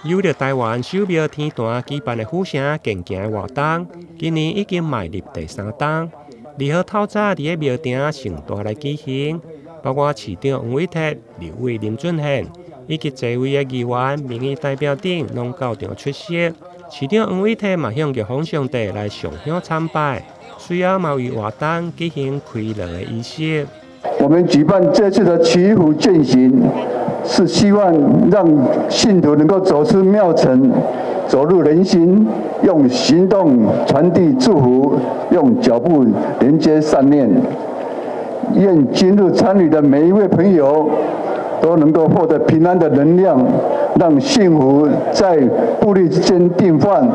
有着台湾手表天坛举办的虎城健行活动，今年已经迈入第3档。2号透早伫个庙埕盛大来举行，包括市长王伟哲、立委林俊宪以及多位的议员、民意代表等，拢到场出席。市长王伟哲嘛向玉皇上帝来上香参拜，随后嘛为活动举行开乐的仪式。我们举办这次的祈福践行，是希望让信徒能够走出庙城，走入人心，用行动传递祝福，用脚步连接善念。愿今日参与的每一位朋友都能够获得平安的能量，让幸福在步履之间定范，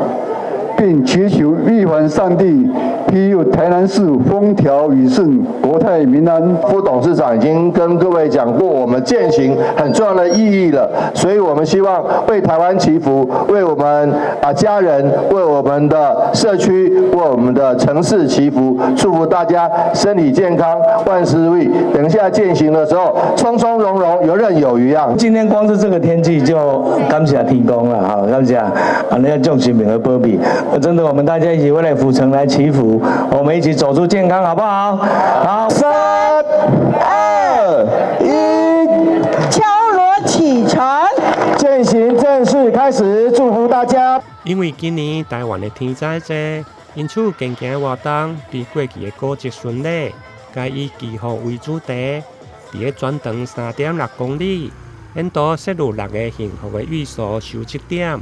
并祈求玉皇上帝庇佑台南市风调雨顺，国泰民安。副董事长已经跟各位讲过，我们践行很重要的意义了，所以我们希望为台湾祈福，为我们家人，为我们的社区，为我们的城市祈福，祝福大家身体健康，万事如意。等一下践行的时候，从从容容，游刃有余啊！今天光是这个天气就感谢天公了，好，感谢那个众神明的保庇。真的，我们大家一起为了府城来祈福，我们一起走出健康，好不好？好，3、2、1，敲锣启程，践行正式开始，祝福大家。因为今年台湾的天灾济，因此健行活动比过去的古迹顺利，改以祈福为主题，伫个全长3.6公里，沿途设入6个幸福的寓所收集点。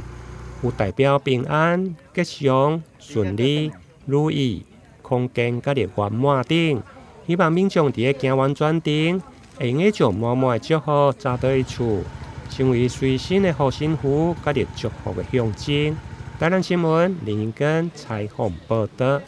有代表平安、吉祥、顺利、如意、空间甲日圆满等，希望民众伫个行完转顶，会用将满满的祝福找到一处，成为随身的护身符甲日祝福的象征。台南新闻林根采访报道。